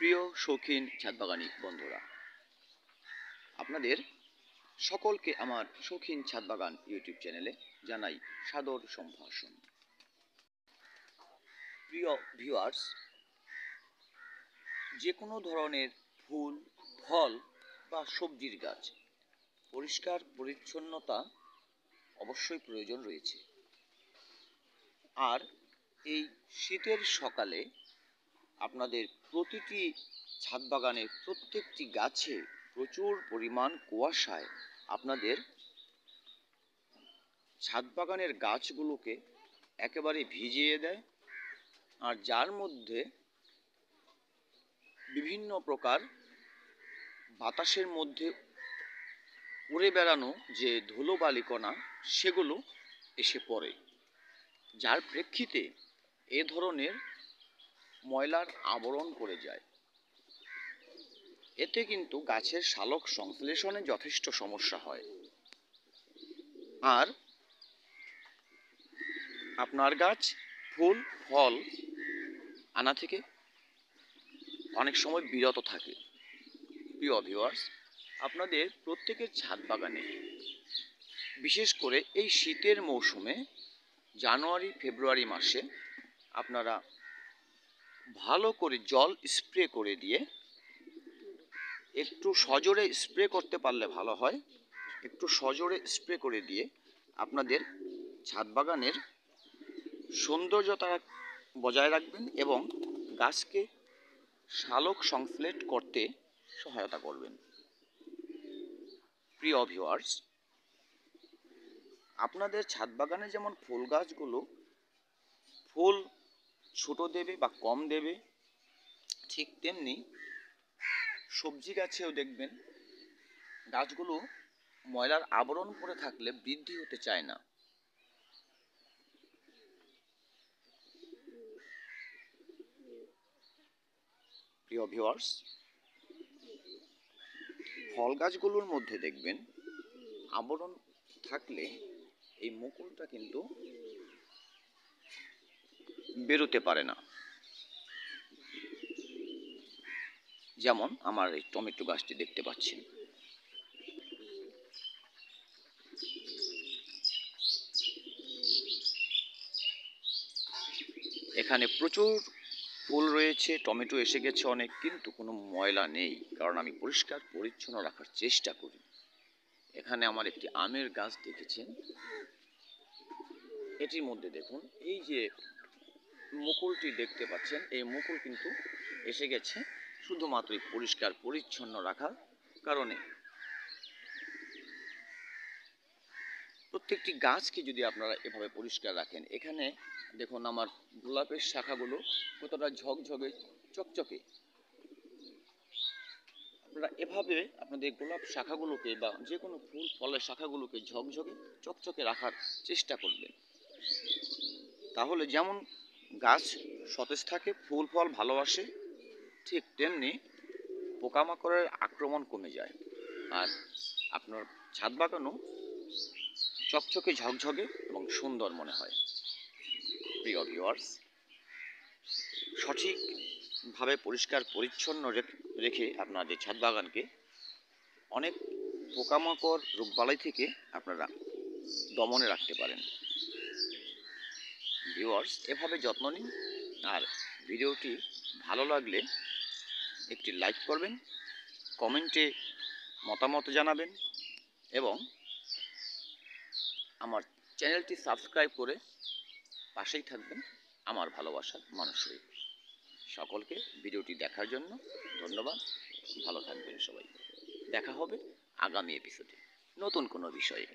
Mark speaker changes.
Speaker 1: প্রিয় শৌখিন ছাদবাগানি বন্ধুরা, আপনাদের সকলকে আমার শৌখিন ছাদবাগান ইউটিউব চ্যানেলে জানাই সাদর সম্ভাষণ। প্রিয় ভিউয়ার্স, যে কোনো ধরনের ফুল, ফল বা সবজির গাছ পরিষ্কার পরিচ্ছন্নতা অবশ্যই প্রয়োজন রয়েছে। আর এই শীতের সকালে আপনাদের প্রতিটি ছাদবাগানের প্রত্যেকটি গাছে প্রচুর পরিমাণ কুয়াশায় আপনাদের ছাদবাগানের গাছগুলোকে একেবারে ভিজিয়ে দেয়, আর যার মধ্যে বিভিন্ন প্রকার বাতাসের মধ্যে উড়ে বেড়ানো যে ধুলোবালিকণা সেগুলো এসে পড়ে, যার প্রেক্ষিতে এ ধরনের ময়লার আবরণ পড়ে যায়। এতে কিন্তু গাছের সালোক সংশ্লেষণে যথেষ্ট সমস্যা হয়, আর আপনার গাছ ফুল ফল আনা থেকে অনেক সময় বিরত থাকে। প্রিয় ভিউয়ার্স, আপনাদের প্রত্যেকের ছাদ বাগানে বিশেষ করে এই শীতের মৌসুমে জানুয়ারি ফেব্রুয়ারি মাসে আপনারা ভালো করে জল স্প্রে করে দিয়ে, একটু সজোরে স্প্রে করতে পারলে ভালো হয়, একটু সজোরে স্প্রে করে দিয়ে আপনাদের ছাদ বাগানের সৌন্দর্যতা বজায় রাখবেন এবং গাছকে সালোক সংশ্লেষ করতে সহায়তা করবেন। প্রিয় ভিউয়ার্স, আপনাদের ছাদ বাগানে যেমন ফুল গাছগুলো ফুল ছোট দেবে বা কম দেবে, ঠিক তেমনি সবজি গাছেও দেখবেন গাছগুলো ময়লার আবরণ পড়ে থাকলে বৃদ্ধি হতে চায় না। প্রিয় ভিউয়ার্স, ফল গাছগুলোর মধ্যে দেখবেন আবরণ থাকলে এই মুকুলটা কিন্তু বেরোতে পারে না। যেমন আমার এই টমেটো গাছটি দেখতে পাচ্ছেন, এখানে প্রচুর ফুল রয়েছে, টমেটো এসে গেছে অনেক, কিন্তু কোনো ময়লা নেই, কারণ আমি পরিষ্কার পরিচ্ছন্ন রাখার চেষ্টা করি। এখানে আমার একটি আমের গাছ দেখেছেন, এটির মধ্যে দেখুন এই যে মুকুলটি দেখতে পাচ্ছেন, এই মুকুল কিন্তু এসে গেছে শুধুমাত্র পরিষ্কার পরিচ্ছন্ন রাখার কারণে। প্রত্যেকটি গাছকে যদি আপনারা এভাবে পরিষ্কার রাখেন, এখানে দেখুন আমার গোলাপের শাখাগুলো কতটা ঝকঝকে চকচকে। আপনারা এভাবে আপনাদের গোলাপ শাখাগুলোকে বা যে কোনো ফুল ফলের শাখাগুলোকে ঝকঝকে চকচকে রাখার চেষ্টা করবেন। তাহলে যেমন গাছ সতেজ থাকে, ফুল ফল ভালোবাসে, ঠিক তেমনি পোকামাকড়ের আক্রমণ কমে যায়, আর আপনার ছাদ বাগানও চকচকে ঝকঝকে এবং সুন্দর মনে হয়। প্রিয় ভিউয়ার্স, সঠিকভাবে পরিষ্কার পরিচ্ছন্ন রেখে আপনাদের ছাদ বাগানকে অনেক পোকামাকড় রোগবালাই থেকে আপনারা দমনে রাখতে পারেন। ভিউয়ার্স, এভাবে যত্ন নিন, আর ভিডিওটি ভালো লাগলে একটি লাইক করবেন, কমেন্টে মতামত জানাবেন এবং আমার চ্যানেলটি সাবস্ক্রাইব করে পাশেই থাকবেন আমার ভালোবাসার মানুষ হয়ে। সকলকে ভিডিওটি দেখার জন্য ধন্যবাদ। ভালো থাকবেন সবাই। দেখা হবে আগামী এপিসোডে নতুন কোনো বিষয়ে।